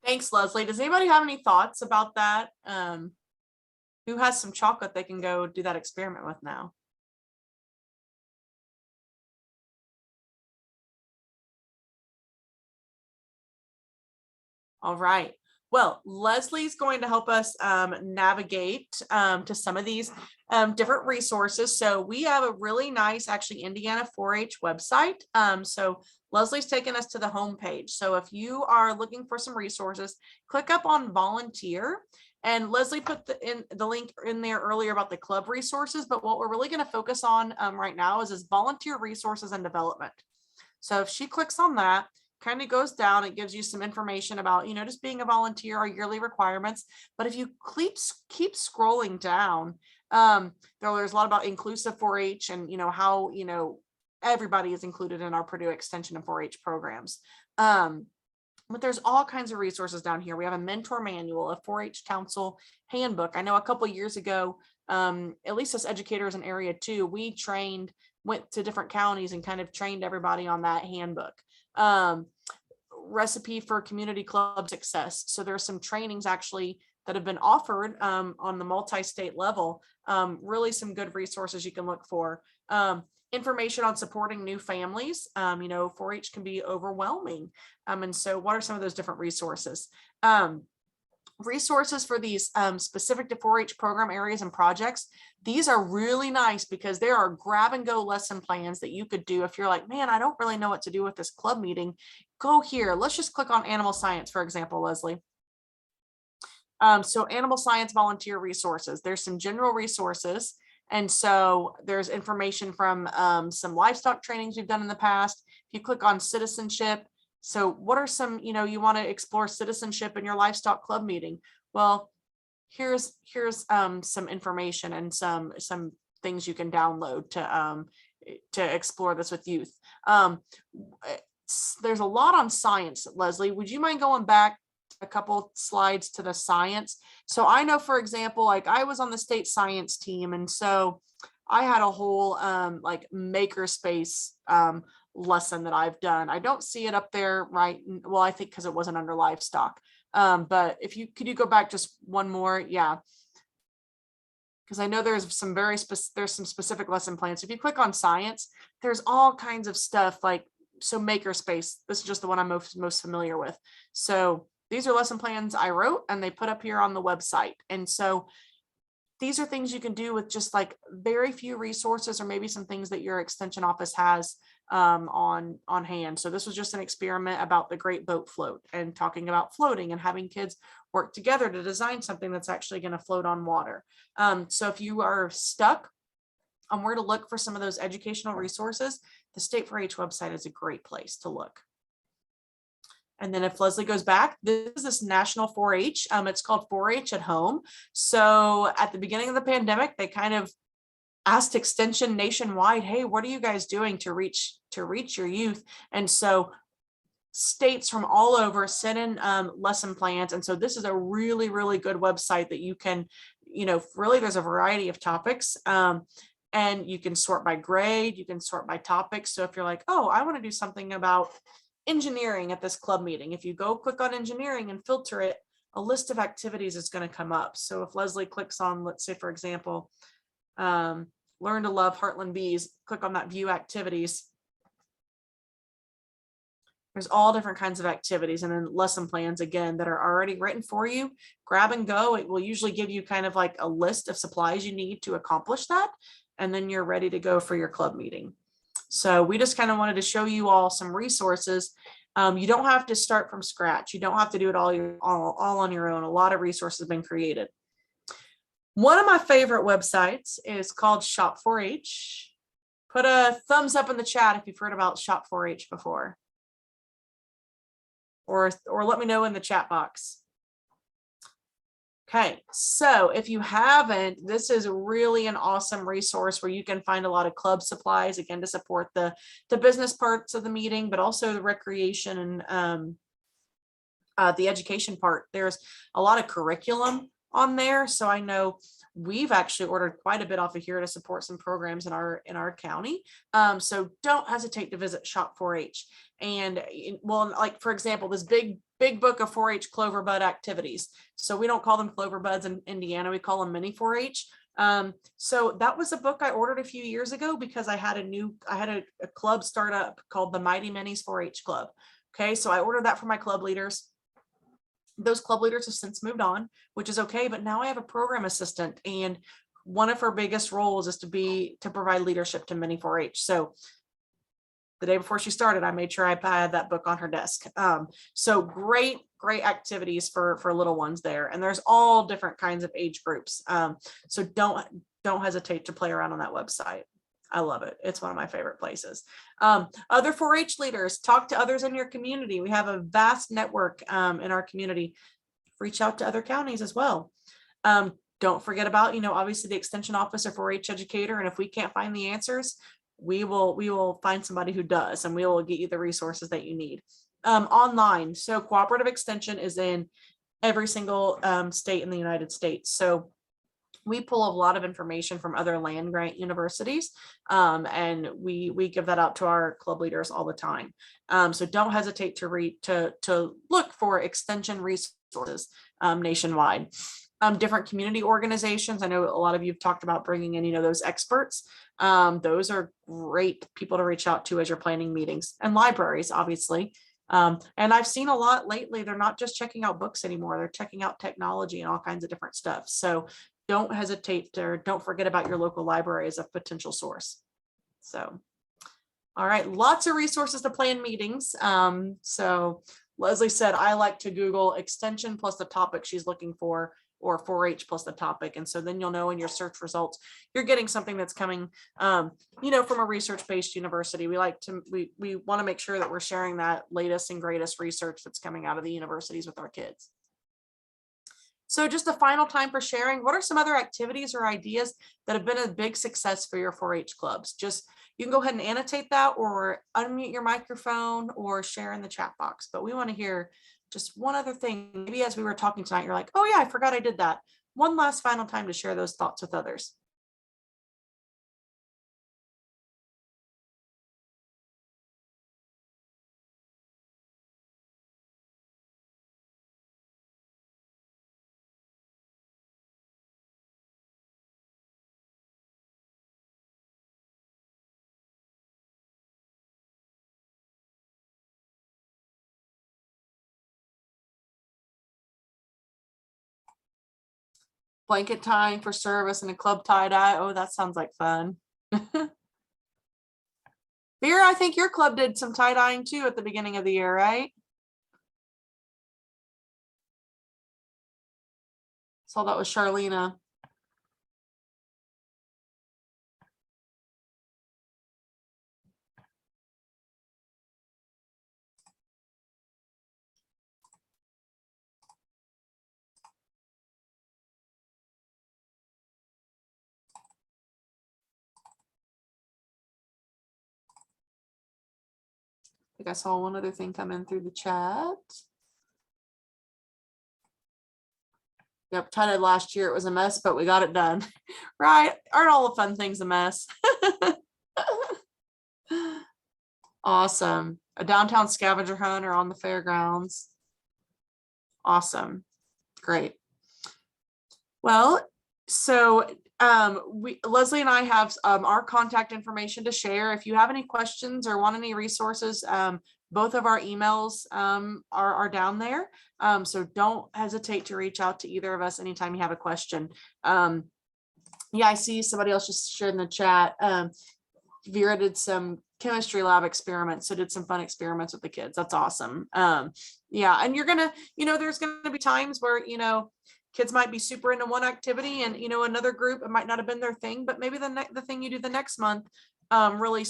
Thanks, Leslie. Does anybody have any thoughts about that? Who has some chocolate they can go do that experiment with now? All right. Well, Leslie's going to help us navigate to some of these different resources. So we have a really nice, actually, Indiana 4-H website. So Leslie's taken us to the homepage. So if you are looking for some resources, click up on volunteer. And Leslie put the link in there earlier about the club resources. But what we're really going to focus on right now is volunteer resources and development. So if she clicks on that, kind of goes down, it gives you some information about, just being a volunteer, our yearly requirements. But if you keep scrolling down, there's a lot about inclusive 4-H and, how, everybody is included in our Purdue Extension and 4-H programs. But there's all kinds of resources down here. We have a mentor manual, a 4-H council handbook. I know a couple of years ago, at least as educators in area 2, we went to different counties and kind of trained everybody on that handbook. Recipe for community club success. So there's some trainings actually that have been offered on the multi-state level. Really some good resources you can look for. Information on supporting new families. 4-H can be overwhelming. And so what are some of those different resources? Resources for these specific to 4-H program areas and projects. These are really nice because there are grab and go lesson plans that you could do. If you're like, man, I don't really know what to do with this club meeting, go here. Let's just click on animal science, for example, Leslie. So animal science volunteer resources. There's some general resources. And so there's information from some livestock trainings we've done in the past. If you click on citizenship, so what are some, you want to explore citizenship in your livestock club meeting? Well, here's some information and some things you can download to explore this with youth. There's a lot on science. Leslie, would you mind going back a couple slides to the science? So I know, for example, like I was on the state science team, and so I had a whole makerspace lesson that I've done. I don't see it up there right. Well, I think because it wasn't under livestock. But could you go back just one more? Yeah. Because I know there's some there's some specific lesson plans. If you click on science, there's all kinds of stuff like, so makerspace, this is just the one I'm most familiar with. So these are lesson plans I wrote and they put up here on the website. And so these are things you can do with just like very few resources, or maybe some things that your extension office has on hand. So this was just an experiment about the Great Boat Float and talking about floating and having kids work together to design something that's actually going to float on water. So if you are stuck on where to look for some of those educational resources, the State 4-H website is a great place to look. And then if Leslie goes back, this is this national 4-H. It's called 4-H at Home. So at the beginning of the pandemic, they kind of asked Extension nationwide, hey, what are you guys doing to reach your youth? And so states from all over sent in lesson plans. And so this is a really, really good website that you can, really there's a variety of topics. And you can sort by grade, you can sort by topics. So if you're like, oh, I want to do something about engineering at this club meeting, if you go click on engineering and filter it, a list of activities is going to come up. So if Leslie clicks on, let's say, for example, learn to love Heartland Bees, click on that view activities. There's all different kinds of activities, and then lesson plans again that are already written for you. Grab and go. It will usually give you kind of like a list of supplies you need to accomplish that. And then you're ready to go for your club meeting. So we just kind of wanted to show you all some resources. You don't have to start from scratch. You don't have to do it all on your own. A lot of resources have been created. One of my favorite websites is called Shop 4-H. Put a thumbs up in the chat if you've heard about Shop 4-H before. Or let me know in the chat box. Okay, so if you haven't, this is really an awesome resource where you can find a lot of club supplies, again, to support the business parts of the meeting, but also the recreation and the education part. There's a lot of curriculum on there. So I know we've actually ordered quite a bit off of here to support some programs in our county. So don't hesitate to visit Shop 4-H. And well, like for example, this big book of 4-H clover bud activities. So we don't call them clover buds in Indiana, we call them mini 4-H. So that was a book I ordered a few years ago because I had a club startup called the Mighty Minis 4-H Club. Okay, so I ordered that for my club leaders. Those club leaders have since moved on, which is okay, but now I have a program assistant, and one of her biggest roles is to provide leadership to mini 4-H. So the day before she started, I made sure I had that book on her desk. So great activities for little ones there. And there's all different kinds of age groups. So don't hesitate to play around on that website. I love it. It's one of my favorite places. Other 4-H leaders, talk to others in your community. We have a vast network in our community. Reach out to other counties as well. Don't forget about, obviously the extension officer, 4-H educator. And if we can't find the answers, we will find somebody who does, and we will get you the resources that you need. Online. So cooperative extension is in every single state in the United States. So we pull a lot of information from other land grant universities, and we give that out to our club leaders all the time. So don't hesitate to look for extension resources nationwide. Different community organizations. I know a lot of you have talked about bringing in, those experts. Those are great people to reach out to as you're planning meetings, and libraries, obviously. And I've seen a lot lately, they're not just checking out books anymore. They're checking out technology and all kinds of different stuff. So don't hesitate, or don't forget about your local library as a potential source. So, all right, lots of resources to plan meetings. So Leslie said, I like to Google extension plus the topic she's looking for, or 4-H plus the topic. And so then you'll know in your search results, you're getting something that's coming, from a research-based university. We want to make sure that we're sharing that latest and greatest research that's coming out of the universities with our kids. So just a final time for sharing. What are some other activities or ideas that have been a big success for your 4-H clubs? You can go ahead and annotate that, or unmute your microphone, or share in the chat box. But we want to hear just one other thing. Maybe as we were talking tonight, you're like, oh yeah, I forgot I did that. One last final time to share those thoughts with others. blanket tying for service and a club tie-dye. Oh, that sounds like fun. Vera, I think your club did some tie-dyeing too at the beginning of the year, right? Saw that was Charlena. I think I saw one other thing come in through the chat. Yep, tie-dye last year, it was a mess, but we got it done. Right? Aren't all the fun things a mess? Awesome. A downtown scavenger hunt or on the fairgrounds. Awesome. Great. Well, so Leslie and I have our contact information to share. If you have any questions or want any resources, both of our emails are down there. So don't hesitate to reach out to either of us anytime you have a question. Yeah, I see somebody else just shared in the chat. Vera did some chemistry lab experiments, so did some fun experiments with the kids. That's awesome. Yeah, and you're gonna, there's gonna be times where, kids might be super into one activity and, another group, it might not have been their thing, but maybe the thing you do the next month really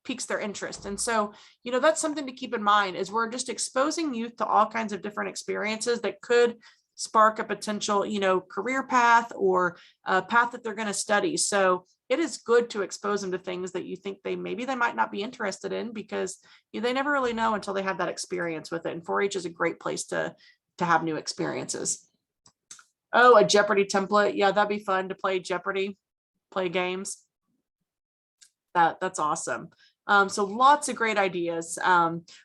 piques their interest. And so, that's something to keep in mind is we're just exposing youth to all kinds of different experiences that could spark a potential, career path or a path that they're going to study. So it is good to expose them to things that you think they might not be interested in, because they never really know until they have that experience with it. And 4-H is a great place to have new experiences. Oh, a Jeopardy template. Yeah, that'd be fun to play Jeopardy, play games. That's awesome. So lots of great ideas.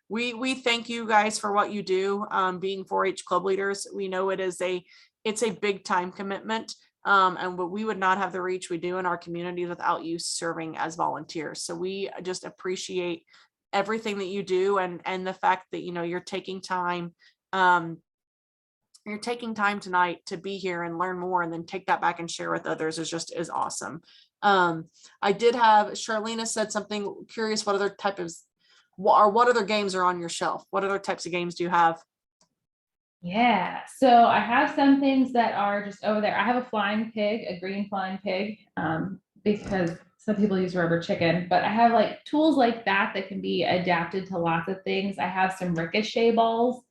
We thank you guys for what you do. Being 4-H club leaders, we know it's a big time commitment. And we would not have the reach we do in our communities without you serving as volunteers. So we just appreciate everything that you do and the fact that, you're taking time. You're taking time tonight to be here and learn more and then take that back and share with others is awesome. I did have Charlena said something curious. What other what other games are on your shelf? What other types of games do you have? Yeah, so I have some things that are just over there. I have a flying pig, a green flying pig, because some people use rubber chicken, but I have like tools like that can be adapted to lots of things. I have some ricochet balls.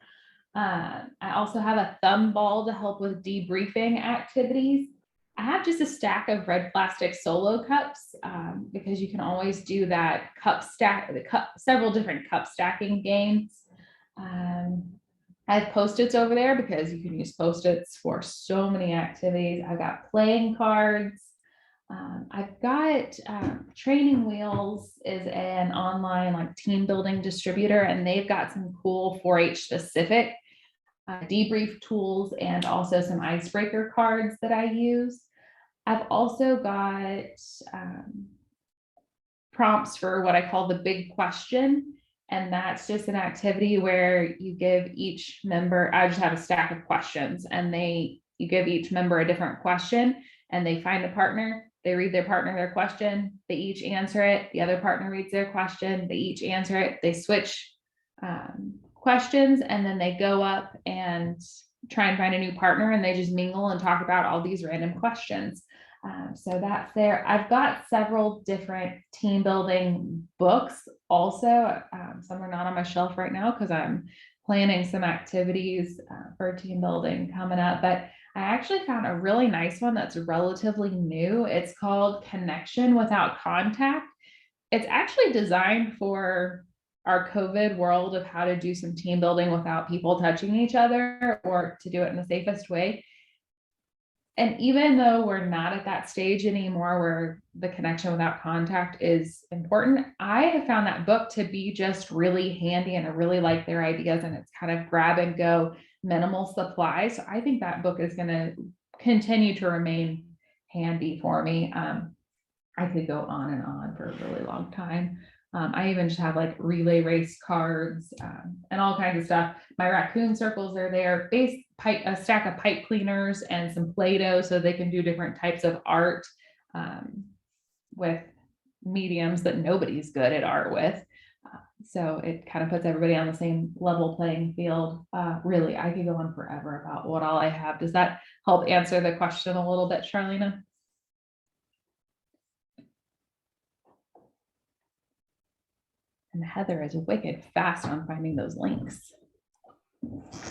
I also have a thumb ball to help with debriefing activities. I have just a stack of red plastic solo cups, because you can always do that several different cup stacking games. I have Post-its over there because you can use Post-its for so many activities. I've got playing cards. I've got Training Wheels is an online like team building distributor, and they've got some cool 4-H specific debrief tools and also some icebreaker cards that I use. I've also got prompts for what I call the big question. And that's just an activity where you give each member, I just have a stack of questions, and you give each member a different question, and they find a partner, they read their partner their question, they each answer it, the other partner reads their question, they each answer it, they switch questions, and then they go up and try and find a new partner, and they just mingle and talk about all these random questions. So that's there. I've got several different team building books also. Some are not on my shelf right now because I'm planning some activities for team building coming up, but I actually found a really nice one that's relatively new. It's called Connection Without Contact. It's actually designed for our COVID world of how to do some team building without people touching each other, or to do it in the safest way. And even though we're not at that stage anymore where the connection without contact is important, I have found that book to be just really handy, and I really like their ideas, and it's kind of grab and go, minimal supplies. So I think that book is going to continue to remain handy for me. I could go on and on for a really long time. I even just have like relay race cards and all kinds of stuff. My raccoon circles are there. a stack of pipe cleaners and some Play-Doh so they can do different types of art with mediums that nobody's good at art with. So it kind of puts everybody on the same level playing field. Really, I could go on forever about what all I have. Does that help answer the question a little bit, Charlena? And Heather is wicked fast on finding those links.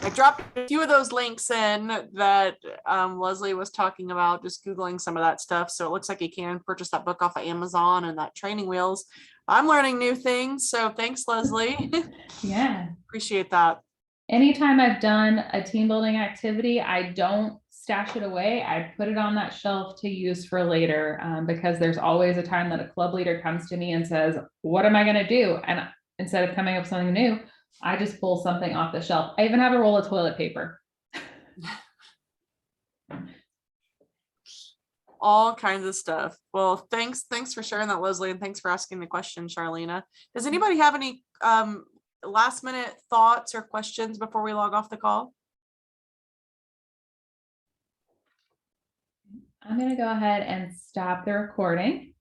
I dropped a few of those links in that Leslie was talking about, just Googling some of that stuff. So it looks like you can purchase that book off of Amazon and that training wheels. I'm learning new things. So thanks, Leslie. Yeah. Appreciate that. Anytime I've done a team building activity, I don't stash it away. I put it on that shelf to use for later because there's always a time that a club leader comes to me and says, what am I going to do? And instead of coming up with something new, I just pull something off the shelf. I even have a roll of toilet paper. All kinds of stuff. Well, thanks for sharing that, Leslie, and thanks for asking the question, Charlena. Does anybody have any last minute thoughts or questions before we log off the call? I'm going to go ahead and stop the recording.